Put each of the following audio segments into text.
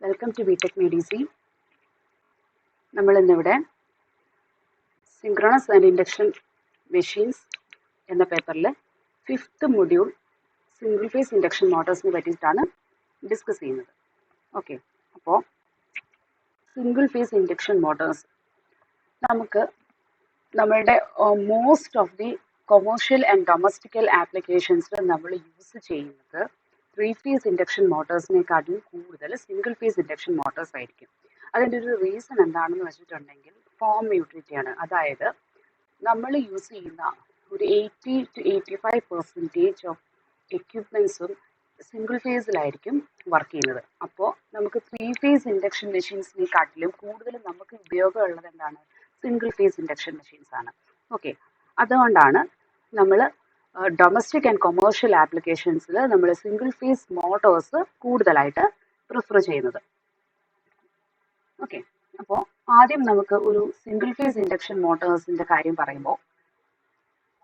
Welcome to BTech Medici. നമ്മൾ ഇന്നിവിടെ synchronous and induction machines എന്ന പേപ്പറിൽ 5th module single phase induction മോട്ടോഴ്സിനെ പറ്റിയിട്ടാണ് ഡിസ്കസ് ചെയ്യുന്നത്. ഓക്കെ, അപ്പോൾ സിംഗിൾ ഫേസ് ഇൻഡക്ഷൻ മോട്ടോഴ്സ് നമുക്ക് നമ്മളുടെ most of the commercial and domestical ആപ്ലിക്കേഷൻസിൽ നമ്മൾ യൂസ് ചെയ്യുന്നത് 3 ഫേസ് ഇൻഡക്ഷൻ മോട്ടോഴ്സിനെക്കാട്ടിലും കൂടുതൽ സിംഗിൾ ഫേസ് ഇൻഡക്ഷൻ മോട്ടോഴ്സ് ആയിരിക്കും. അതിൻ്റെ ഒരു റീസൺ എന്താണെന്ന് വെച്ചിട്ടുണ്ടെങ്കിൽ ഫോം യൂട്ടിലിറ്റിയാണ്. അതായത് നമ്മൾ യൂസ് ചെയ്യുന്ന ഒരു 80 to 85% ഓഫ് എക്യുപ്മെൻസും സിംഗിൾ ഫേസിലായിരിക്കും വർക്ക് ചെയ്യുന്നത്. അപ്പോൾ നമുക്ക് 3 ഫേസ് ഇൻഡക്ഷൻ മെഷീൻസിനെക്കാട്ടിലും കൂടുതൽ നമുക്ക് ഉപയോഗമുള്ളത് എന്താണ്? സിംഗിൾ ഫേസ് ഇൻഡക്ഷൻ മെഷീൻസ് ആണ്. ഓക്കെ, അതുകൊണ്ടാണ് നമ്മൾ ഡൊമസ്റ്റിക് ആൻഡ് കൊമേഴ്ഷ്യൽ ആപ്ലിക്കേഷൻസിൽ നമ്മൾ സിംഗിൾ ഫേസ് മോട്ടോഴ്സ് കൂടുതലായിട്ട് പ്രിഫർ ചെയ്യുന്നത്. ഓക്കെ, അപ്പോൾ ആദ്യം നമുക്ക് ഒരു സിംഗിൾ ഫേസ് ഇൻഡക്ഷൻ മോട്ടോഴ്സിന്റെ കാര്യം പറയുമ്പോൾ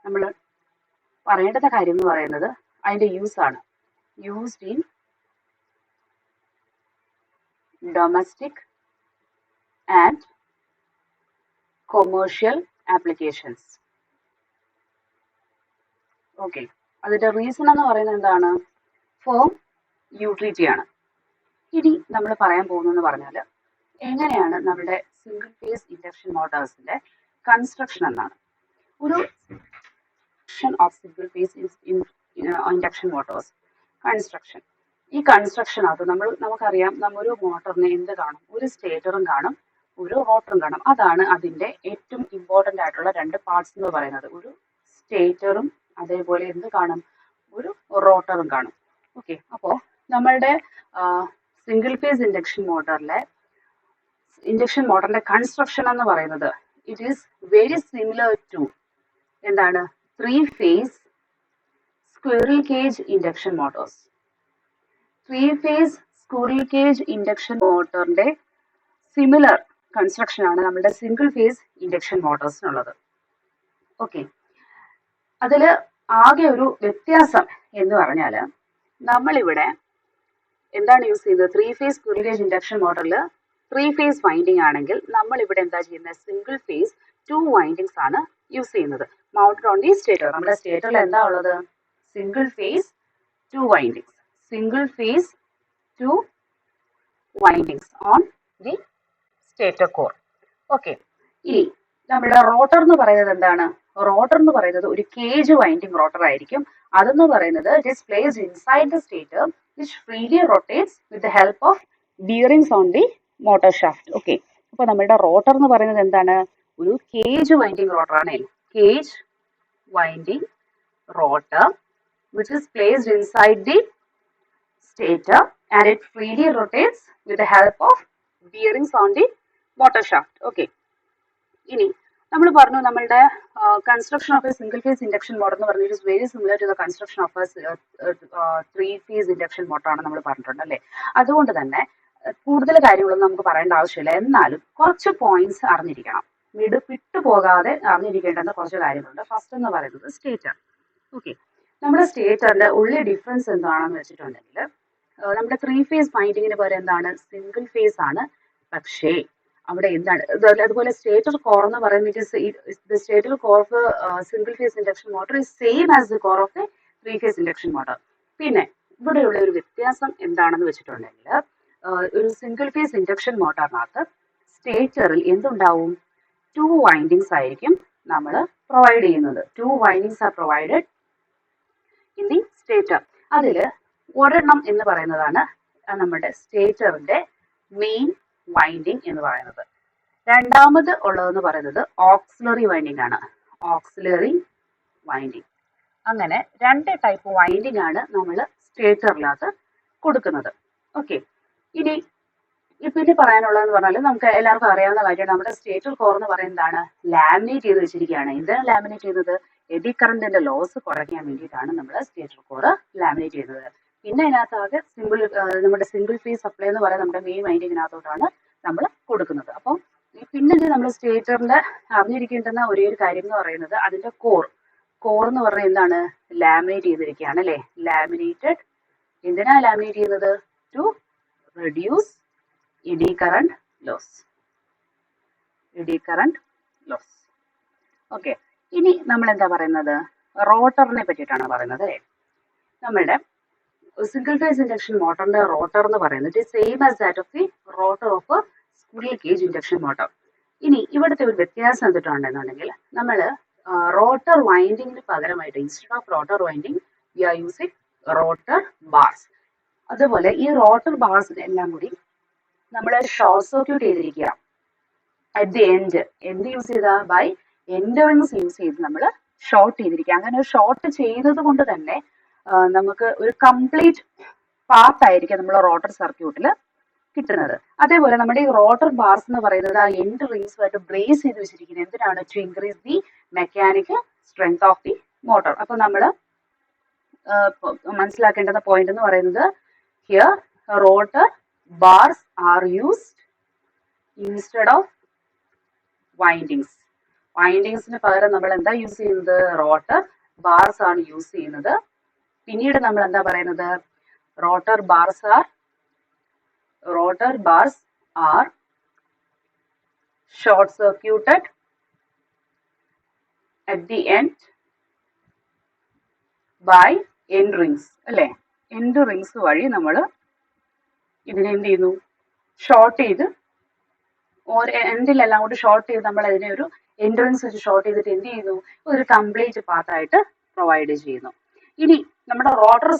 നമ്മൾ പറയേണ്ട കാര്യം എന്ന് പറയുന്നത് അതിന്റെ യൂസ് ആണ്. Used in domestic and commercial applications. Okay, അതിന്റെ റീസൺ എന്ന് പറയുന്നത് എന്താണ്? ഫോം യൂട്ടിലിറ്റി ആണ്. ഇനി നമ്മൾ പറയാൻ പോകുന്നതെന്ന് പറഞ്ഞാൽ എങ്ങനെയാണ് നമ്മുടെ സിംഗിൾ ഫേസ് ഇൻഡക്ഷൻ മോട്ടോഴ്സിന്റെ കൺസ്ട്രക്ഷൻ എന്നാണ്. ഒരു of single phase induction Motors construction. ഈ കൺസ്ട്രക്ഷനകത്ത് നമുക്കറിയാം, ഒരു മോട്ടറിന് എന്ത് കാണും? ഒരു സ്റ്റേറ്ററും കാണും, ഒരു റോട്ടറും കാണും. അതാണ് അതിന്റെ ഏറ്റവും ഇമ്പോർട്ടന്റ് ആയിട്ടുള്ള 2 പാർട്സ് എന്ന് പറയുന്നത്. ഒരു സ്റ്റേറ്ററും അതേപോലെ എന്ത് കാണും? ഒരു റോട്ടറും കാണും. ഓക്കെ, അപ്പോൾ നമ്മളുടെ സിംഗിൾ ഫേസ് ഇൻഡക്ഷൻ മോട്ടറിന്റെ കൺസ്ട്രക്ഷൻ എന്ന് പറയുന്നത് it is very similar to എന്താണ്? 3 phase squirrel cage induction motors. 3 phase squirrel cage induction മോട്ടറിന്റെ സിമിലർ കൺസ്ട്രക്ഷൻ ആണ് നമ്മുടെ സിംഗിൾ ഫേസ് ഇൻഡക്ഷൻ മോട്ടോഴ്സിനുള്ളത്. ഓക്കെ, അതിൽ ആകെ ഒരു വ്യത്യാസം എന്ന് പറഞ്ഞാൽ നമ്മളിവിടെ എന്താണ് യൂസ് ചെയ്യുന്നത്? 3 ഫേസ് സ്ക്വിറൽ കേജ് ഇൻഡക്ഷൻ മോട്ടറിൽ 3 ഫേസ് വൈൻഡിങ് ആണെങ്കിൽ നമ്മൾ ഇവിടെ എന്താ ചെയ്യുന്നത്? സിംഗിൾ ഫേസ് 2 വൈൻഡിങ്സ് ആണ് യൂസ് ചെയ്യുന്നത്. Mounted on the stator. നമ്മുടെ സ്റ്റേറ്ററിൽ എന്താ ഉള്ളത്? Single phase 2 windings. Single phase 2 windings on the stator core. Okay, ഇനി നമ്മുടെ റോട്ടർ എന്ന് പറയുന്നത് എന്താണ്? റോട്ടർ എന്ന് പറയുന്നത് ഒരു കേജ് വൈൻഡിങ് റോട്ടർ ആയിരിക്കും. അതെന്ന് പറയുന്നത് it is placed inside the stator which freely rotates with the help of bearings on the motor shaft. Okay, അപ്പോൾ നമ്മുടെ റോട്ടർ എന്ന് പറയുന്നത് എന്താണ്? ഒരു കേജ് വൈൻഡിങ് റോട്ടർ ആണ്. Cage winding rotor which is placed inside the stator and it freely rotates with the help of bearings on the motor shaft. Okay, ഇനി നമ്മൾ പറഞ്ഞു നമ്മളുടെ construction of a single phase induction motor എന്ന് പറഞ്ഞാൽ it very similar to the construction of a 3 phase induction motor ആണ് നമ്മൾ പറഞ്ഞിട്ടുണ്ട് അല്ലേ. അതുകൊണ്ട് തന്നെ കൂടുതൽ കാര്യങ്ങളൊന്നും നമുക്ക് പറയേണ്ട ആവശ്യമില്ല. എന്നാലും കുറച്ച് പോയിന്റ്സ് അറിഞ്ഞിരിക്കണം. വിട്ടുപോകാതെ അറിഞ്ഞിരിക്കേണ്ടുന്ന കുറച്ച് കാര്യങ്ങളുണ്ട്. ഫസ്റ്റ് എന്ന് പറയുന്നത് സ്റ്റേറ്റർ. ഓക്കെ, നമ്മുടെ സ്റ്റേറ്ററിന്റെ ഉള്ളിൽ ഡിഫറൻസ് എന്താണെന്ന് വെച്ചിട്ടുണ്ടെങ്കിൽ നമ്മുടെ 3 ഫേസ് വൈൻഡിങ്ങിന് പകരം എന്താണ്? സിംഗിൾ ഫേസ് ആണ്. പക്ഷേ അവിടെ എന്താണ്? അതുപോലെ സ്റ്റേറ്റർ കോർ എന്ന് പറയുന്നത് stator core of single phase induction motor is same as the core of a 3 phase induction motor. പിന്നെ ഇവിടെയുള്ള ഒരു വ്യത്യാസം എന്താണെന്ന് വെച്ചിട്ടുണ്ടെങ്കിൽ ഒരു സിംഗിൾ ഫേസ് ഇൻഡക്ഷൻ മോട്ടറിനകത്ത് സ്റ്റേറ്ററിൽ എന്തുണ്ടാവും? 2 വൈൻഡിങ്സ് ആയിരിക്കും നമ്മൾ പ്രൊവൈഡ് ചെയ്യുന്നത്. 2 windings are provided in the stator. അതിൽ ഒരെണ്ണം എന്ന് പറയുന്നതാണ് നമ്മുടെ സ്റ്റേറ്ററിന്റെ മെയിൻ വൈൻഡിങ് എന്ന് പറയുന്നത്. രണ്ടാമത് ഉള്ളതെന്ന് പറയുന്നത് ഓക്സിലറി വൈൻഡിങ് ആണ്. Auxiliary winding. അങ്ങനെ 2 ടൈപ്പ് വൈൻഡിങ് ആണ് നമ്മൾ സ്റ്റേറ്ററിനകത്ത് കൊടുക്കുന്നത്. ഓക്കെ, ഇനി പിന്നെ പറയാനുള്ളതെന്ന് പറഞ്ഞാൽ നമുക്ക് എല്ലാവർക്കും അറിയാവുന്ന കാര്യമാണ്. നമ്മുടെ സ്റ്റേറ്റർ കോർ എന്ന് പറയുന്നതാണ് ലാമിനേറ്റ് ചെയ്ത് വെച്ചിരിക്കുകയാണ്. എന്താണ് ലാമിനേറ്റ് ചെയ്യുന്നത്? എഡി കറന്റിന്റെ ലോസ് കുറയ്ക്കാൻ വേണ്ടിയിട്ടാണ് നമ്മൾ സ്റ്റേറ്റർ കോർ ലാമിനേറ്റ് ചെയ്യുന്നത്. പിന്നെ അതിനകത്താകെ നമ്മുടെ സിംഗിൾ ഫേസ് സപ്ലൈ എന്ന് പറയുന്നത് നമ്മുടെ മെയിൻ വൈൻഡിങ്ങിനകത്തോട്ടാണ് നമ്മൾ കൊടുക്കുന്നത്. അപ്പം പിന്നെ നമ്മൾ സ്റ്റേറ്ററിന്റെ അറിഞ്ഞിരിക്കേണ്ടുന്ന ഒരേ ഒരു കാര്യം എന്ന് പറയുന്നത് അതിന്റെ കോർ എന്ന് പറഞ്ഞാൽ എന്താണ്? ലാമിനേറ്റ് ചെയ്തിരിക്കുകയാണ് അല്ലെ. ലാമിനേറ്റഡ്. എന്തിനാ ലാമിനേറ്റ് ചെയ്യുന്നത്? To reduce eddy current loss. Eddy current loss. Okay, ഇനി നമ്മൾ എന്താ പറയുന്നത്, റോട്ടറിനെ പറ്റിയിട്ടാണ് പറയുന്നത് അല്ലേ. നമ്മളുടെ സിംഗിൾ ഫേസ് ഇൻഡക്ഷൻ മോട്ടറിന്റെ റോട്ടർ എന്ന് പറയുന്നത് same as that of the rotor of squirrel cage induction motor. ഇനി ഇവിടുത്തെ ഒരു വ്യത്യാസം എന്തിട്ടുണ്ടെന്നുണ്ടെങ്കിൽ നമ്മൾ റോട്ടർ വൈൻഡിങ്ങിന് പകരമായിട്ട് instead of rotor winding we are using rotor bars. അതുപോലെ ഈ റോട്ടർ ബാർസിന് എല്ലാം കൂടി നമ്മൾ ഷോർട്ട് സർക്യൂട്ട് ചെയ്തിരിക്കുക. അറ്റ് ദി എന്ത് യൂസ് ചെയ്ത ബൈ എൻഡ് റിങ്സ് യൂസ് ചെയ്ത് നമ്മൾ ഷോർട്ട് ചെയ്തിരിക്കുക. അങ്ങനെ ഷോർട്ട് ചെയ്തത് കൊണ്ട് തന്നെ നമുക്ക് ഒരു കംപ്ലീറ്റ് പാത്ത് ആയിരിക്കും നമ്മൾ റോട്ടർ സർക്യൂട്ടിൽ കിട്ടുന്നത്. അതേപോലെ നമ്മുടെ ഈ റോട്ടർ ബാർസ് എന്ന് പറയുന്നത് ആ എൻഡ് റിങ്സുമായിട്ട് ബ്രേസ് ചെയ്ത് വെച്ചിരിക്കുന്നത് എന്തിനാണ്? To increase the mechanical strength of the motor. അപ്പൊ നമ്മൾ മനസ്സിലാക്കേണ്ടുന്ന പോയിന്റ് എന്ന് പറയുന്നത് here rotor bars are used instead of windings. വൈൻഡിങ്സിന് പകരം നമ്മൾ എന്താ യൂസ് ചെയ്യുന്നത്? റോട്ടർ ബാർസ് ആണ് യൂസ് ചെയ്യുന്നത്. പിന്നീട് നമ്മൾ എന്താ പറയുന്നത്? Rotor bars are short circuited at the end by end rings അല്ലെ. എൻഡ് റിങ്സ് വഴി നമ്മൾ ഇതിനെ എന്ത് ചെയ്യുന്നു? ഷോർട്ട് ചെയ്ത് എൻഡിലെല്ലാം കൂടി ഷോർട്ട് ചെയ്ത് നമ്മൾ അതിനെ ഒരു എൻഡ് റിങ്സ് വെച്ച് ഷോർട്ട് ചെയ്തിട്ട് എന്ത് ചെയ്യുന്നു? ഒരു കംപ്ലീറ്റ് പാത്തായിട്ട് പ്രൊവൈഡ് ചെയ്യുന്നു. ഇനി നമ്മുടെ റോട്ടർ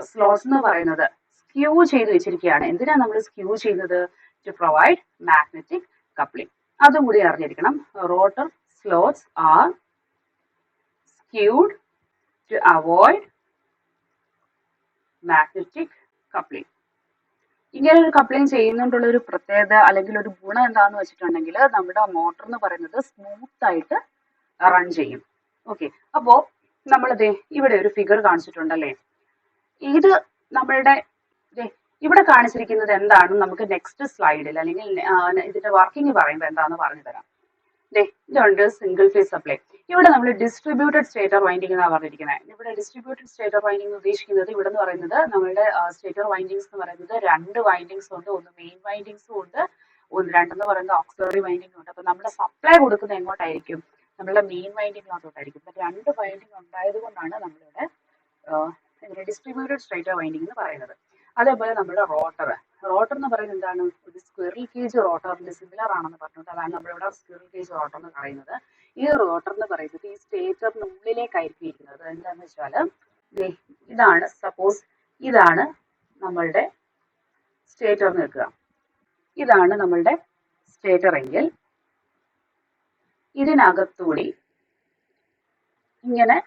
സ്ലോട്ട്സ് എന്ന് പറയുന്നത് സ്ക്യൂ ചെയ്ത് വെച്ചിരിക്കുകയാണ്. എന്തിനാണ് നമ്മൾ സ്ക്യൂ ചെയ്യുന്നത്? To provide magnetic coupling. അതും കൂടി അറിഞ്ഞിരിക്കണം. Rotor slots are skewed to avoid magnetic coupling. ഇങ്ങനെ ഒരു കപ്ലിംഗ് ചെയ്യുന്നതുകൊണ്ടുള്ള ഒരു പ്രത്യേകത അല്ലെങ്കിൽ ഒരു ഗുണം എന്താന്ന് വെച്ചിട്ടുണ്ടെങ്കിൽ നമ്മുടെ മോട്ടർ എന്ന് പറയുന്നത് സ്മൂത്ത് ആയിട്ട് റൺ ചെയ്യും. ഓക്കെ, അപ്പോ നമ്മളിതേ ഇവിടെ ഒരു ഫിഗർ കാണിച്ചിട്ടുണ്ടല്ലേ. ഇത് നമ്മളുടെ ഇവിടെ കാണിച്ചിരിക്കുന്നത് എന്താണെന്ന് നമുക്ക് നെക്സ്റ്റ് സ്ലൈഡിൽ അല്ലെങ്കിൽ ഇതിന്റെ വർക്കിംഗ് പറയുമ്പോൾ എന്താണെന്ന് പറഞ്ഞു തരാം. ഇതുണ്ട് സിംഗിൾ ഫേസ് സപ്ലൈ. ഇവിടെ നമ്മൾ ഡിസ്ട്രിബ്യൂട്ടഡ് സ്റ്റേറ്റർ വൈൻഡിംഗ് എന്നാണ് പറഞ്ഞിരിക്കുന്നത്. ഇവിടെ ഡിസ്ട്രിബ്യൂട്ടഡ് സ്റ്റേറ്റർ വൈൻഡിംഗ് ഉദ്ദേശിക്കുന്നത് ഇവിടെ എന്ന് പറയുന്നത് നമ്മളുടെ സ്റ്റേറ്റർ വൈൻഡിങ്സ് എന്ന് പറയുന്നത് 2 വൈൻഡിങ്സ് ഉണ്ട്. ഒന്ന് മെയിൻ വൈൻഡിങ്സും ഉണ്ട്, രണ്ടെന്ന് പറയുന്നത് ഓക്സിലറി വൈൻഡിങ്ങും ഉണ്ട്. അപ്പൊ നമ്മുടെ സപ്ലൈ കൊടുക്കുന്നത് എങ്ങോട്ടായിരിക്കും? നമ്മളുടെ മെയിൻ വൈൻഡിങ്ങിനകത്തോട്ടായിരിക്കും. അപ്പൊ 2 വൈൻഡിങ് ഉണ്ടായത് കൊണ്ടാണ് നമ്മളിവിടെ ഡിസ്ട്രിബ്യൂട്ടഡ് സ്റ്റേറ്റർ വൈൻഡിംഗ് എന്ന് പറയുന്നത്. അതേപോലെ നമ്മുടെ റോട്ടർ എന്ന് പറയുന്നത് എന്താണ്? ഒരു സ്ക്വിറൽ കേജ് റോട്ടറിന്റെ സിമിലർ ആണെന്ന് പറഞ്ഞിട്ട് അതാണ് നമ്മളിവിടെ സ്ക്വിറൽ കേജ് റോട്ടർ എന്ന് പറയുന്നത്. ഈ റോട്ടർ എന്ന് പറയുന്നത് ഈ സ്റ്റേറ്ററിനുള്ളിലേക്കായിരിക്കും ഇരിക്കുന്നത്. എന്താന്ന് വെച്ചാല് ഇതാണ്, സപ്പോസ് ഇതാണ് നമ്മളുടെ സ്റ്റേറ്റർ എന്ന് വെക്കുക. ഇതാണ് നമ്മളുടെ സ്റ്റേറ്റർ എങ്കിൽ ഇതിനകത്തൂടി ഇങ്ങനെ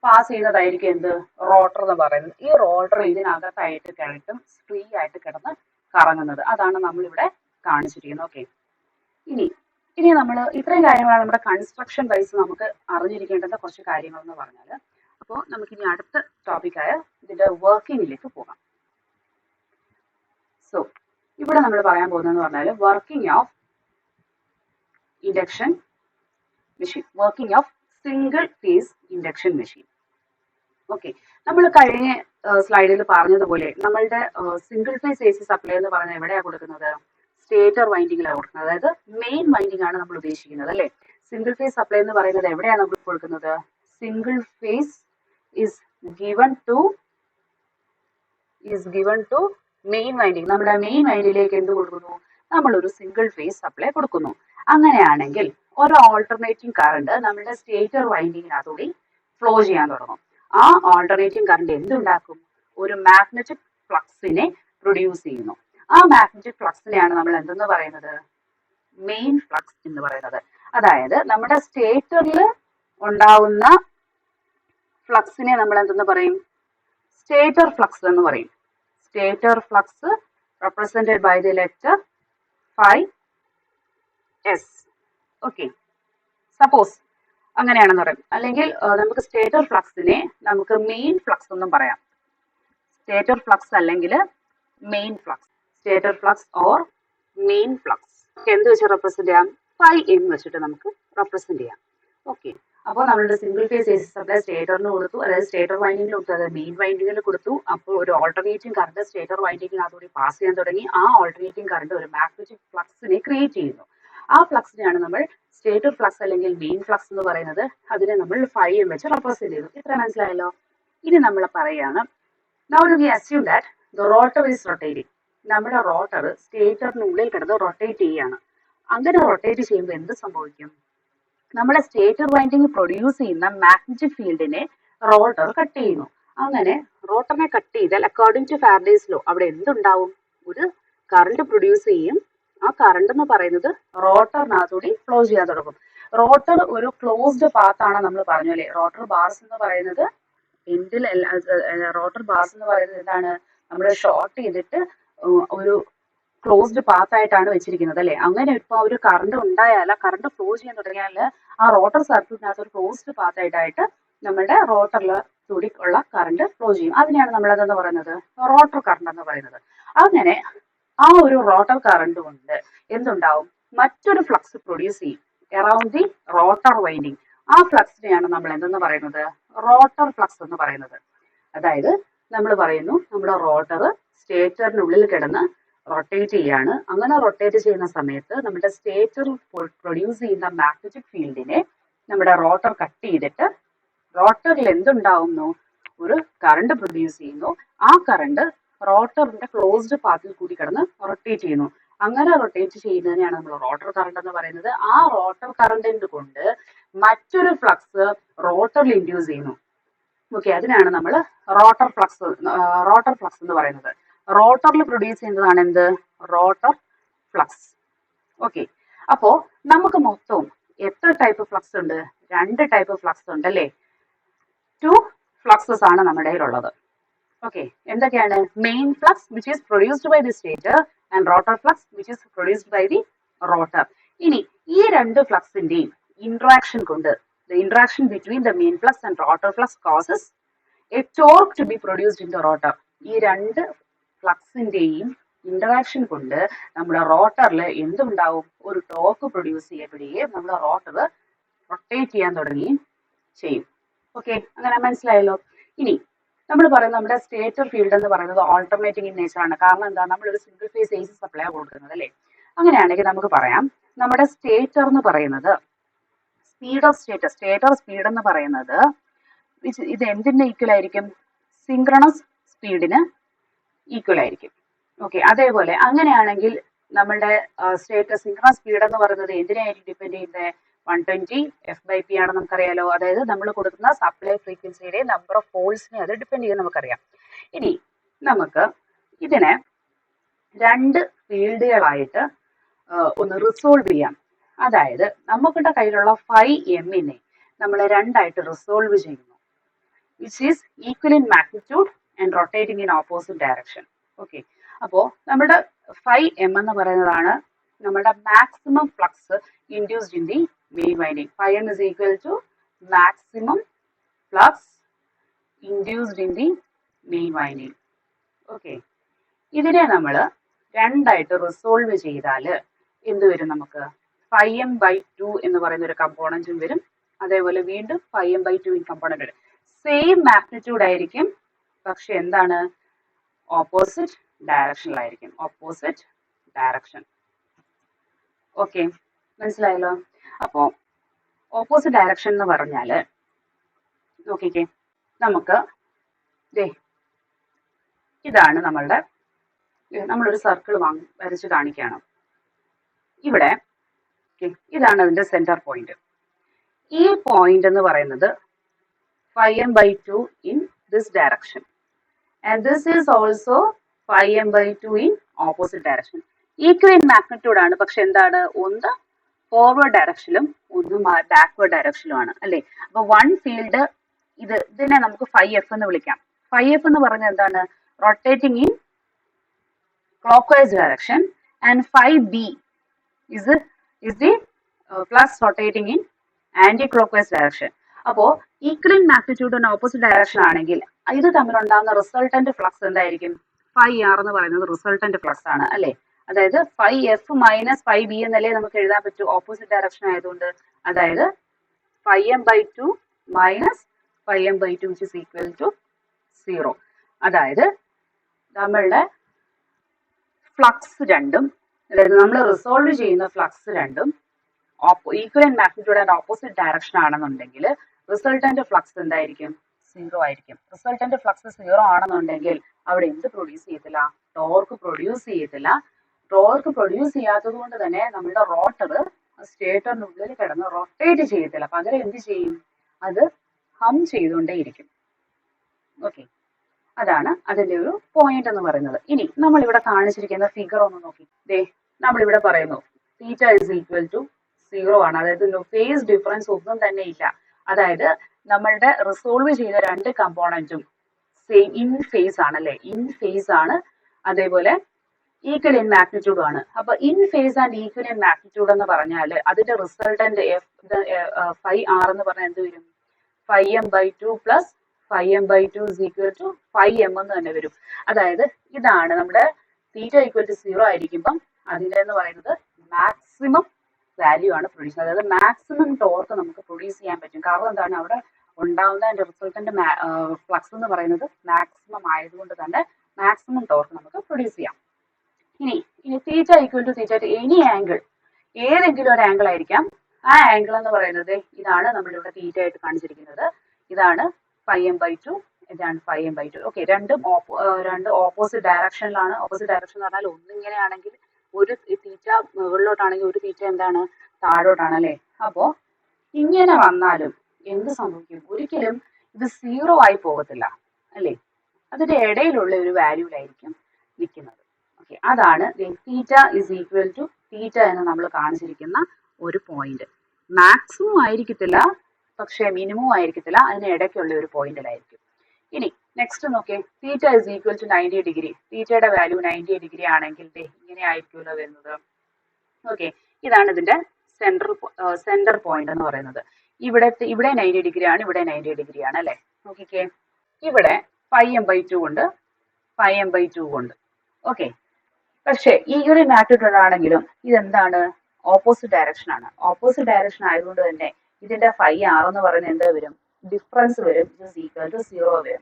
പാസ് ചെയ്യുന്നതായിരിക്കും എന്ത്? റോട്ടർ എന്ന് പറയുന്നത്. ഈ റോട്ടർ ഇതിനകത്തായിട്ട് കിടക്കും ഫ്രീ ആയിട്ട് കിടന്ന് കറങ്ങുന്നത്. അതാണ് നമ്മളിവിടെ കാണിച്ചിരിക്കുന്നത്. ഓക്കെ, ഇനി നമ്മൾ ഇത്രയും കാര്യങ്ങളാണ് നമ്മുടെ കൺസ്ട്രക്ഷൻ വൈസ് നമുക്ക് അറിഞ്ഞിരിക്കേണ്ടുന്ന കുറച്ച് കാര്യങ്ങൾ എന്ന് പറഞ്ഞാൽ. അപ്പോൾ നമുക്കിനി അടുത്ത ടോപ്പിക്കായ ഇതിന്റെ വർക്കിങ്ങിലേക്ക് പോകാം. സോ ഇവിടെ നമ്മൾ പറയാൻ പോകുന്നതെന്ന് പറഞ്ഞാൽ working of induction machine, working of single phase induction machine. Okay, നമ്മൾ കഴിഞ്ഞ സ്ലൈഡിൽ പറഞ്ഞതുപോലെ നമ്മളുടെ single phase A C supply എന്ന് പറഞ്ഞാൽ എവിടെയാണ് കൊടുക്കുന്നത്? സ്റ്റേറ്റർ വൈൻഡിങ്ങിലാണ് കൊടുക്കുന്നത്. അതായത് മെയിൻ വൈൻഡിങ് ആണ് നമ്മൾ ഉദ്ദേശിക്കുന്നത് അല്ലേ. സിംഗിൾ ഫേസ് സപ്ലൈ എന്ന് പറയുന്നത് എവിടെയാണ് നമ്മൾ കൊടുക്കുന്നത്? Single phase is given to main winding. നമ്മുടെ മെയിൻ വൈൻഡിങ്ങിലേക്ക് എന്ത് കൊടുക്കുന്നു? നമ്മളൊരു സിംഗിൾ ഫേസ് സപ്ലൈ കൊടുക്കുന്നു. അങ്ങനെയാണെങ്കിൽ ഒരു ഓൾട്ടർനേറ്റിംഗ് കറണ്ട് നമ്മുടെ സ്റ്റേറ്റർ വൈൻഡിങ്ങിനകത്തൂടി ഫ്ലോ ചെയ്യാൻ തുടങ്ങും. ആ ഓൾട്ടർനേറ്റിംഗ് കറണ്ട് എന്തുണ്ടാക്കും? ഒരു മാഗ്നറ്റിക് ഫ്ലക്സിനെ പ്രൊഡ്യൂസ് ചെയ്യുന്നു. ആ മാഗ്നറ്റിക് ഫ്ലക്സിനെയാണ് നമ്മൾ എന്തെന്ന് പറയുന്നത്? മെയിൻ ഫ്ലക്സ് എന്ന് പറയുന്നത്. അതായത് നമ്മുടെ സ്റ്റേറ്ററിൽ ഉണ്ടാവുന്ന ഫ്ലക്സിനെ നമ്മൾ എന്തെന്ന് പറയും? സ്റ്റേറ്റർ ഫ്ലക്സ് എന്ന് പറയും. Stator flux represented by the letter phi s. Okay, suppose അങ്ങനെയാണെന്ന് പറയും. അല്ലെങ്കിൽ നമുക്ക് സ്റ്റേറ്റർ ഫ്ലക്സിനെ നമുക്ക് മെയിൻ ഫ്ലക്സ് എന്നും പറയാം. സ്റ്റേറ്റർ ഫ്ലക്സ് അല്ലെങ്കിൽ main flux, stator flux or main flux എന്ത് വെച്ച് റെപ്രസെന്റ് ചെയ്യാം? ഫൈ എന്ന് വെച്ചിട്ട് നമുക്ക് റെപ്രസെന്റ് ചെയ്യാം. ഓക്കെ, അപ്പോൾ നമ്മളുടെ single phase A C supply സ്റ്റേറ്ററിന് കൊടുത്തു, അതായത് സ്റ്റേറ്റർ വൈൻഡിങ്ങിൽ കൊടുത്തു, അതായത് മെയിൻ വൈൻഡിങ്ങിൽ കൊടുത്തു. അപ്പോൾ ഒരു ഓൾട്ടർനേറ്റിംഗ് കറണ്ട് സ്റ്റേറ്റർ വൈൻഡിങ്ങിനകത്തുകൂടി പാസ് ചെയ്യാൻ തുടങ്ങി. ആ ഓൾട്ടർനേറ്റിംഗ് കറണ്ട് ഒരു മാഗ്നറ്റിക് ഫ്ലക്സിനെ ക്രിയേറ്റ് ചെയ്യുന്നു. ആ ഫ്ലക്സിനെയാണ് നമ്മൾ സ്റ്റേറ്റർ ഫ്ലക്സ് അല്ലെങ്കിൽ മെയിൻ ഫ്ലക്സ് എന്ന് പറയുന്നത്. അതിനെ നമ്മൾ ഫൈ വെച്ച് റെപ്രസെന്റ് ചെയ്തു. ഇത്ര മനസ്സിലായല്ലോ. ഇനി നമ്മൾ പറയാണ്, now we assume that the rotor is rotating. നമ്മുടെ റോട്ടർ സ്റ്റേറ്ററിനുള്ളിൽ കിടന്ന് റൊട്ടേറ്റ് ചെയ്യാണ്. അങ്ങനെ റൊട്ടേറ്റ് ചെയ്യുമ്പോൾ എന്ത് സംഭവിക്കും? നമ്മുടെ സ്റ്റേറ്റർ വൈൻഡിങ് പ്രൊഡ്യൂസ് ചെയ്യുന്ന മാഗ്നറ്റിക് ഫീൽഡിനെ റോട്ടർ കട്ട് ചെയ്യുന്നു. അങ്ങനെ റോട്ടറിനെ കട്ട് ചെയ്താൽ അക്കോർഡിംഗ് ടു ഫാരഡേസ് ലോ അവിടെ എന്തുണ്ടാവും? ഒരു കറണ്ട് പ്രൊഡ്യൂസ് ചെയ്യും. ആ കറണ്ട് എന്ന് പറയുന്നത് റോട്ടറിനകത്തൂടി ഫ്ലോ ചെയ്യാൻ തുടങ്ങും. റോട്ടർ ഒരു ക്ലോസ്ഡ് പാത്താണ് നമ്മൾ പറഞ്ഞു അല്ലേ. റോട്ടർ ബാർസ് എന്ന് പറയുന്നത് റോട്ടർ ബാർസ് എന്ന് പറയുന്നത് എന്താണ്? നമ്മൾ ഷോർട്ട് ചെയ്തിട്ട് ഒരു ക്ലോസ്ഡ് പാത്ത് ആയിട്ടാണ് വെച്ചിരിക്കുന്നത് അല്ലെ. അങ്ങനെ ഇപ്പൊ ഒരു കറണ്ട് ഉണ്ടായാൽ, കറണ്ട് ഫ്ലോ ചെയ്യാൻ തുടങ്ങിയാൽ ആ റോട്ടർ സർക്യൂട്ടിനകത്ത് ഒരു ക്ലോസ്ഡ് പാത്ത് ആയിട്ട് നമ്മുടെ റോട്ടറിൽ കൂടി ഉള്ള കറണ്ട് ഫ്ലോ ചെയ്യും. അതിനെയാണ് നമ്മൾ അതെന്ന് പറയുന്നത് റോട്ടർ കറണ്ട് എന്ന് പറയുന്നത്. അങ്ങനെ ആ ഒരു റോട്ടർ കറണ്ട് കൊണ്ട് എന്തുണ്ടാവും? മറ്റൊരു ഫ്ലക്സ് പ്രൊഡ്യൂസ് ചെയ്യും അറൌണ്ട് ദി റോട്ടർ വൈൻഡിങ്. ആ ഫ്ലക്സിനെയാണ് നമ്മൾ എന്തെന്ന് പറയുന്നത്? റോട്ടർ ഫ്ലക്സ് എന്ന് പറയുന്നത്. അതായത് നമ്മൾ പറയുന്നു നമ്മുടെ റോട്ടർ സ്റ്റേറ്ററിനുള്ളിൽ കിടന്ന് റൊട്ടേറ്റ് ചെയ്യാണ്. അങ്ങനെ റൊട്ടേറ്റ് ചെയ്യുന്ന സമയത്ത് നമ്മുടെ സ്റ്റേറ്റർ പ്രൊഡ്യൂസ് ചെയ്യുന്ന മാഗ്നറ്റിക് ഫീൽഡിനെ നമ്മുടെ റോട്ടർ കട്ട് ചെയ്തിട്ട് റോട്ടറിൽ എന്തുണ്ടാവുന്നു? ഒരു കറണ്ട് പ്രൊഡ്യൂസ് ചെയ്യുന്നു. ആ കറണ്ട് റോട്ടറിന്റെ ക്ലോസ്ഡ് പാത്തിൽ കൂടി കിടന്ന് റൊട്ടേറ്റ് ചെയ്യുന്നു. അങ്ങനെ റൊട്ടേറ്റ് ചെയ്യുന്നതിനെയാണ് നമ്മൾ റോട്ടർ കറണ്ട് എന്ന് പറയുന്നത്. ആ റോട്ടർ കറണ്ടിന്റെ കൊണ്ട് മറ്റൊരു ഫ്ലക്സ് റോട്ടറിൽ ഇൻഡ്യൂസ് ചെയ്യുന്നു. ഓക്കെ, അതിനാണ് നമ്മൾ റോട്ടർ ഫ്ലക്സ് എന്ന് പറയുന്നത്. റോട്ടറിൽ പ്രൊഡ്യൂസ് ചെയ്യുന്നതാണ് എന്ത്? Rotor flux. ഓക്കെ, അപ്പോ നമുക്ക് മൊത്തം എത്ര ടൈപ്പ് ഫ്ലക്സ് ഉണ്ട്? 2 ടൈപ്പ് ഫ്ലക്സ് ഉണ്ട് അല്ലേ. 2 ഫ്ലക്സസ് ആണ് നമ്മുടെ കയ്യിലുള്ളത്. ഓക്കെ, എന്തൊക്കെയാണ്? Main flux which is produced by the stator and rotor flux which is produced by the rotor. ഇനി ഈ 2 ഫ്ലക്സിന്റെയും ഇന്ററാക്ഷൻ കൊണ്ട്, the interaction between the main flux and rotor flux causes a torque to be produced in the rotor. ഈ 2 ഫ്ലക്സിന്റെയും interaction കൊണ്ട് നമ്മുടെ റോട്ടറിൽ എന്തുണ്ടാവും? ഒരു ടോർക്ക് പ്രൊഡ്യൂസ് ചെയ്യപ്പെടുകയും നമ്മുടെ റോട്ടർ റൊട്ടേറ്റ് ചെയ്യാൻ തുടങ്ങുകയും ചെയ്യും. ഓക്കെ, അങ്ങനെ മനസ്സിലായല്ലോ. ഇനി നമ്മൾ പറയുന്നത് നമ്മുടെ സ്റ്റേറ്റർ ഫീൽഡ് എന്ന് പറയുന്നത് ഓൾട്ടർനേറ്റിംഗ് ഇൻ നേച്ചർ ആണ്. കാരണം എന്താ? നമ്മളൊരു സിംഗിൾ ഫേസ് AC സപ്ലൈ കൊടുക്കുന്നത് അല്ലേ. അങ്ങനെയാണെങ്കിൽ നമുക്ക് പറയാം നമ്മുടെ സ്റ്റേറ്റർ എന്ന് പറയുന്നത് സ്പീഡ് ഓഫ് സ്റ്റേറ്റർ സ്പീഡ് എന്ന് പറയുന്നത് ഇത് എന്തിന് ഈക്വൽ ആയിരിക്കും? സിങ്ക്രണസ് സ്പീഡിന് ഈക്വൽ ആയിരിക്കും. ഓക്കെ, അതേപോലെ അങ്ങനെയാണെങ്കിൽ നമ്മളുടെ സ്റ്റേറ്റർ സിങ്ക്രണസ് സ്പീഡ് എന്ന് പറയുന്നത് എന്തിനായിരിക്കും ഡിപ്പെൻഡ് ചെയ്യുന്നത്? 120 F/P ആണ് നമുക്കറിയാലോ. അതായത് നമ്മൾ കൊടുക്കുന്ന സപ്ലൈ ഫ്രീക്വൻസിയുടെ നമ്പർ ഓഫ് പോൾസിനെ അത് ഡിപ്പെൻഡ് ചെയ്യും നമുക്കറിയാം. ഇനി നമുക്ക് ഇതിനെ 2 ഫീൽഡുകളായിട്ട് ഒന്ന് റിസോൾവ് ചെയ്യാം. അതായത് നമുക്കിടെ കയ്യിലുള്ള 5M നമ്മൾ 2ആയിട്ട് റിസോൾവ് ചെയ്യുന്നു, which is equal in magnitude and rotating in opposite direction. Okay, അപ്പോൾ നമ്മുടെ 5M എന്ന് പറയുന്നതാണ് നമ്മുടെ maximum flux induced in the main winding. 5M is equal to maximum flux induced in the main winding. Okay, ഇതിനെ നമ്മൾ 2ആയിട്ട് resolve ചെയ്താൽ എന്ത് വരും? നമുക്ക് 5M/2 എന്ന് പറയുന്ന ഒരു കമ്പോണന്റും വരും. അതേപോലെ വീണ്ടും 5M/2 കമ്പോണന്റ് വരും. സെയിം മാഗ്നിറ്റ്യൂഡ് ആയിരിക്കും, പക്ഷെ എന്താണ്? ഓപ്പോസിറ്റ് ഡയറക്ഷനിലായിരിക്കും. Opposite direction. ഓക്കെ, മനസ്സിലായല്ലോ. അപ്പോ ഓപ്പോസിറ്റ് ഡയറക്ഷൻ എന്ന് പറഞ്ഞാല് നോക്കിക്കേ, നമുക്ക് ഇതാണ് നമ്മളൊരു സർക്കിൾ വരച്ച് കാണിക്കുകയാണ് ഇവിടെ. ഇതാണ് അതിന്റെ സെന്റർ പോയിന്റ്. ഈ പോയിന്റ് എന്ന് പറയുന്നത് 5M/2 in this direction and this is also 5M/2 in opposite direction. Equal in magnitude ആണ്, പക്ഷെ എന്താണ്? ഒന്ന് ഫോർവേഡ് ഡയറക്ഷനിലും ഒന്ന് ബാക്ക്വേർഡ് ഡയറക്ഷനിലുമാണ് അല്ലെ. അപ്പൊ 1 ഫീൽഡ് ഇതിനെ നമുക്ക് 5F എന്ന് വിളിക്കാം. 5F എന്ന് പറഞ്ഞാൽ എന്താണ്? Rotating in clockwise direction and 5B is the flux rotating in anti-clockwise direction. അപ്പോൾ equal in magnitude and opposite direction ആണെങ്കിൽ ഇത് തമ്മിലുണ്ടാകുന്ന റിസൾട്ടന്റ് ഫ്ലക്സ് എന്തായിരിക്കും? 5R എന്ന് പറയുന്നത് റിസൾട്ടന്റ് ഫ്ലക്സ് ആണ് അല്ലെ. അതായത് 5F - 5B എന്നല്ലേ നമുക്ക് എഴുതാൻ പറ്റൂ, ഓപ്പോസിറ്റ് ഡയറക്ഷൻ ആയതുകൊണ്ട്. അതായത് φm/2 minus φm/2 which is equal to 0. അതായത് നമ്മളുടെ ഫ്ലക്സ് രണ്ടും, അതായത് നമ്മൾ റിസോൾവ് ചെയ്യുന്ന ഫ്ലക്സ് രണ്ടും equivalent magnitude and opposite direction ആണെന്നുണ്ടെങ്കിൽ റിസൾട്ടന്റ് ഫ്ലക്സ് എന്തായിരിക്കും? 0 ആയിരിക്കും. റിസൾട്ടന്റ് ഫ്ലക്സ് 0 ആണെന്നുണ്ടെങ്കിൽ അവിടെ എന്ത് പ്രൊഡ്യൂസ് ചെയ്യത്തില്ല? ടോർക്ക് പ്രൊഡ്യൂസ് ചെയ്യത്തില്ല. ടോർക്ക് പ്രൊഡ്യൂസ് ചെയ്യാത്തത് കൊണ്ട് തന്നെ നമ്മുടെ റോട്ടർ സ്റ്റേറ്ററിനുള്ളിൽ കിടന്ന് റൊട്ടേറ്റ് ചെയ്യത്തില്ല. പകരം എന്ത് ചെയ്യും? അത് ഹം ചെയ്തുകൊണ്ടേയിരിക്കും. ഓക്കെ, അതാണ് അതിന്റെ ഒരു പോയിന്റ് എന്ന് പറയുന്നത്. ഇനി നമ്മൾ ഇവിടെ കാണിച്ചിരിക്കുന്ന ഫിഗർ ഒന്ന് നോക്കി. ദേ നമ്മളിവിടെ പറയുന്നു തീറ്റ ഇസ് ഈക്വൽ ടു 0 ആണ്. അതായത് ഫേസ് ഡിഫറൻസ് ഒന്നും തന്നെ ഇല്ല. അതായത് നമ്മളുടെ റിസോൾവ് ചെയ്ത രണ്ട് കമ്പോണന്റും സെയിം ഇൻ ഫേസ് ആണ് അല്ലെ, ഇൻ ഫേസ് ആണ്. അതേപോലെ ഈക്വൽ ഇൻ മാഗ്നിറ്റ്യൂഡ് ആണ്. അപ്പൊ in phase and equal in magnitude എന്ന് പറഞ്ഞാൽ അതിന്റെ റിസൾട്ടന്റ് ഫൈ ആർ എന്ന് പറഞ്ഞാൽ എന്ത് വരും? φm/2 plus φm/2 is equal to φm എന്ന് തന്നെ വരും. അതായത് ഇതാണ് നമ്മുടെ തീറ്റ ഈക്വൽ ടു 0 ആയിരിക്കുമ്പം അതിന്റെ എന്ന് പറയുന്നത് മാക്സിമം വാല്യൂ ആണ് പ്രൊഡ്യൂസ് ചെയ്യുന്നത്. അതായത് മാക്സിമം ടോർക്ക് നമുക്ക് പ്രൊഡ്യൂസ് ചെയ്യാൻ പറ്റും. കാരണം എന്താണ്? അവിടെ ഉണ്ടാവുന്ന റിസൾട്ടന്റ് ഫ്ലക്സ് എന്ന് പറയുന്നത് മാക്സിമം ആയതുകൊണ്ട് തന്നെ മാക്സിമം ടോർക്ക് നമുക്ക് പ്രൊഡ്യൂസ് ചെയ്യാം. ഇനി theta equal to theta any angle, ഏതെങ്കിലും ഒരു ആംഗിൾ ആയിരിക്കാം. ആ ആംഗിൾ എന്ന് പറയുന്നത് ഇതാണ് നമ്മളിവിടെ തീറ്റ ആയിട്ട് കാണിച്ചിരിക്കുന്നത്. ഇതാണ് φm/2, ഇതാണ് φm/2. ഓക്കെ, രണ്ട് ഓപ്പോസിറ്റ് ഡയറക്ഷനിലാണ്. ഓപ്പോസിറ്റ് ഡയറക്ഷൻ എന്ന് പറഞ്ഞാൽ ഒന്നിങ്ങനെയാണെങ്കിൽ ഒരു തീറ്റ മുകളിലോട്ടാണെങ്കിൽ ഒരു തീറ്റ എന്താണ്? താഴോട്ടാണ് അല്ലെ. അപ്പോ ഇങ്ങനെ വന്നാലും എന്ത് സംഭവിക്കും? ഒരിക്കലും ഇത് 0 ആയി പോകത്തില്ല അല്ലെ. അതിന്റെ ഇടയിലുള്ള ഒരു വാല്യൂലായിരിക്കും നിൽക്കുന്നത്. ഓക്കെ, അതാണ് തീറ്റ ഇസ് ഈക്വൽ ടു തീറ്റ എന്ന് നമ്മൾ കാണിച്ചിരിക്കുന്ന ഒരു പോയിന്റ്. മാക്സിമം ആയിരിക്കത്തില്ല, പക്ഷെ മിനിമം ആയിരിക്കത്തില്ല, അതിന് ഇടയ്ക്കുള്ള ഒരു പോയിന്റിലായിരിക്കും. ഇനി നെക്സ്റ്റ് നോക്കിയേ, theta is equal to 90 degree. തീറ്റയുടെ വാല്യൂ 90 ഡിഗ്രി ആണെങ്കിൽ ഇങ്ങനെ ആയിരിക്കുമല്ലോ വരുന്നത്. ഓക്കെ, ഇതാണ് ഇതിന്റെ സെന്റർ പോയിന്റ് എന്ന് പറയുന്നത്. ഇവിടെ 90 ഡിഗ്രി ആണ്, ഇവിടെ 90 ഡിഗ്രി ആണ് അല്ലെ. നോക്കിക്കേ, ഇവിടെ φm/2 ഉണ്ട്, φm/2 ഉണ്ട്. ഓക്കെ, പക്ഷേ ഈ ഒരു മാഗ്നിറ്റ്യൂഡ് ആണെങ്കിലും ഇതെന്താണ്? ഓപ്പോസിറ്റ് ഡയറക്ഷൻ ആണ്. ഓപ്പോസിറ്റ് ഡയറക്ഷൻ ആയതുകൊണ്ട് തന്നെ ഇതിന്റെ φr എന്ന് പറയുന്നത് എന്താ വരും? ഡിഫറൻസ് വരും. ഇസ് ഈക്വൽ ടു 0 വരും.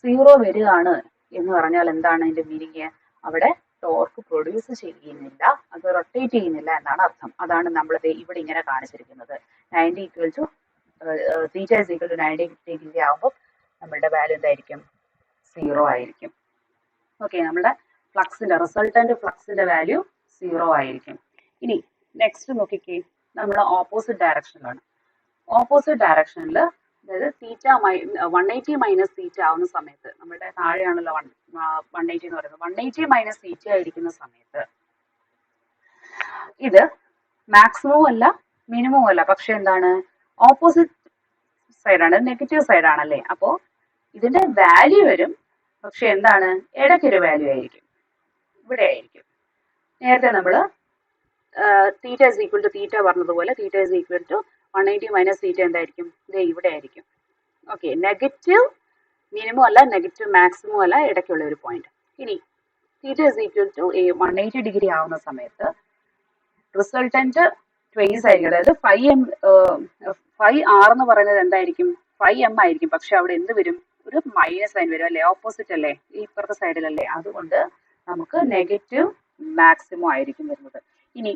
0 വരികയാണ് എന്ന് പറഞ്ഞാൽ എന്താണ് ഇതിന്റെ മീനിങ്? അവിടെ ടോർക്ക് പ്രൊഡ്യൂസ് ചെയ്യുന്നില്ല, അത് റൊട്ടേറ്റ് ചെയ്യുന്നില്ല എന്നാണ് അർത്ഥം. അതാണ് നമ്മൾ ഇവിടെ ഇങ്ങനെ കാണിച്ചിരിക്കുന്നത്. 90 equal to theta is equal to 90 degree ആകുമ്പോൾ നമ്മളുടെ വാല്യൂ എന്തായിരിക്കും? 0 ആയിരിക്കും. ഓക്കെ, നമ്മുടെ ഫ്ലക്സിന്റെ റിസൾട്ടന്റ് ഫ്ലക്സിന്റെ വാല്യൂ 0 ആയിരിക്കും. ഇനി നെക്സ്റ്റ് നോക്കിക്കേ, നമ്മൾ ഓപ്പോസിറ്റ് ഡയറക്ഷനിലാണ്. ഓപ്പോസിറ്റ് ഡയറക്ഷനിൽ അതായത് തീറ്റ 180 മൈനസ് തീറ്റ ആവുന്ന സമയത്ത്, നമ്മുടെ താഴെയാണല്ലോ 180 എന്ന് പറയുന്നത്, 180 മൈനസ് തീറ്റ ആയിരിക്കുന്ന സമയത്ത് ഇത് മാക്സിമവും അല്ല മിനിമവും അല്ല, പക്ഷെ എന്താണ്? ഓപ്പോസിറ്റ് സൈഡാണ്, നെഗറ്റീവ് സൈഡാണല്ലേ. അപ്പോ ഇതിന്റെ വാല്യൂ വരും, പക്ഷെ എന്താണ്? ഇടയ്ക്കൊരു വാല്യൂ ആയിരിക്കും, ഇവിടെ ആയിരിക്കും. നേരത്തെ നമ്മൾ theta is equal to theta പറഞ്ഞതുപോലെ theta is equal to 180 minus theta എന്തായിരിക്കും? ഇത് ഇവിടെ ആയിരിക്കും. ഓക്കെ, നെഗറ്റീവ് മിനിമം അല്ല, നെഗറ്റീവ് മാക്സിമം അല്ല, ഇടയ്ക്കുള്ള ഒരു പോയിന്റ്. ഇനി theta is equal to 180 degree ആവുന്ന സമയത്ത് റിസൾട്ടന്റ് ട്വൈസ് ആയിരിക്കും. അതായത് φr എന്ന് പറയുന്നത് എന്തായിരിക്കും? φm ആയിരിക്കും. പക്ഷെ അവിടെ എന്ത് വരും? ഒരു മൈനസ് സൈൻ വരും അല്ലെ, ഓപ്പോസിറ്റ് അല്ലേ, ഇപ്പുറത്തെ സൈഡിലല്ലേ. അതുകൊണ്ട് നമുക്ക് നെഗറ്റീവ് മാക്സിമം ആയിരിക്കും വരുന്നത്. ഇനി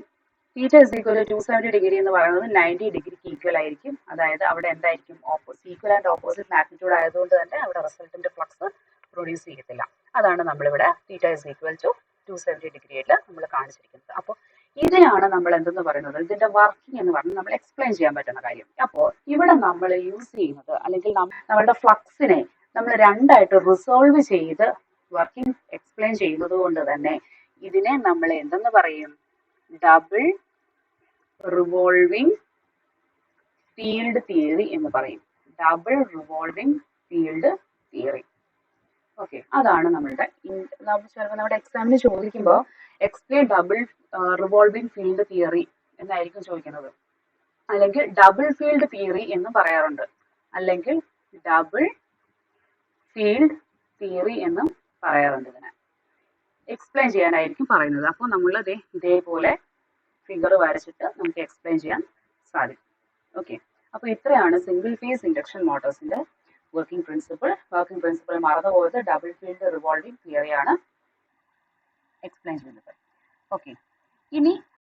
theta is equal to 270 degree എന്ന് പറയുന്നത് 90 ഡിഗ്രിക്ക് ഈക്വൽ ആയിരിക്കും. അതായത് അവിടെ എന്തായിരിക്കും? ഈക്വൽ ആൻഡ് ഓപ്പോസിറ്റ് മാഗ്നിറ്റ്യൂഡ് ആയതുകൊണ്ട് തന്നെ അവിടെ റിസൾട്ടന്റ് ഫ്ലക്സ് പ്രൊഡ്യൂസ് ചെയ്യത്തില്ല. അതാണ് നമ്മളിവിടെ theta is equal to 270 degree ആയിട്ട് നമ്മൾ കാണിച്ചിരിക്കുന്നത്. അപ്പോൾ ഇതിനാണ് നമ്മൾ എന്തെന്ന് പറയുന്നത്? ഇതിന്റെ വർക്കിംഗ് എന്ന് പറഞ്ഞാൽ നമ്മൾ എക്സ്പ്ലെയിൻ ചെയ്യാൻ പറ്റുന്ന കാര്യം. അപ്പോൾ ഇവിടെ നമ്മൾ യൂസ് ചെയ്യുന്നത്, അല്ലെങ്കിൽ നമ്മളുടെ ഫ്ലക്സിനെ നമ്മൾ രണ്ടായിട്ട് റിസോൾവ് ചെയ്ത് വർക്കിംഗ് എക്സ്പ്ലെയിൻ ചെയ്യുന്നത് കൊണ്ട് തന്നെ ഇതിനെ നമ്മൾ എന്തെന്ന് പറയും? ഡബിൾ റിവോൾവിംഗ് ഫീൽഡ് തിയറി എന്ന് പറയും. Double revolving field theory. Okay, അതാണ് നമ്മളുടെ നമ്മുടെ എക്സാമിന് ചോദിക്കുമ്പോൾ explain double revolving field theory എന്നായിരിക്കും ചോദിക്കുന്നത്. അല്ലെങ്കിൽ ഡബിൾ ഫീൽഡ് തിയറി എന്ന് പറയാറുണ്ട്, അല്ലെങ്കിൽ ഡബിൾ ഫീൽഡ് തിയറി എന്നും പറയാറുണ്ട്. ഇതിനെ എക്സ്പ്ലെയിൻ ചെയ്യാനായിരിക്കും പറയുന്നത്. അപ്പോൾ നമ്മൾ ഇതേപോലെ ഫിഗർ വരച്ചിട്ട് നമുക്ക് എക്സ്പ്ലെയിൻ ചെയ്യാൻ സാധിക്കും. ഓക്കെ, അപ്പോൾ ഇത്രയാണ് സിംഗിൾ ഫേസ് ഇൻഡക്ഷൻ മോട്ടോഴ്സിന്റെ വർക്കിംഗ് പ്രിൻസിപ്പിൾ മറന്നുപോയത് ഡബിൾ ഫീൽഡ് റിവോൾവിംഗ് തിയറിയാണ് എക്സ്പ്ലെയിൻ ചെയ്യുന്നത്. ഓക്കെ, ഇനി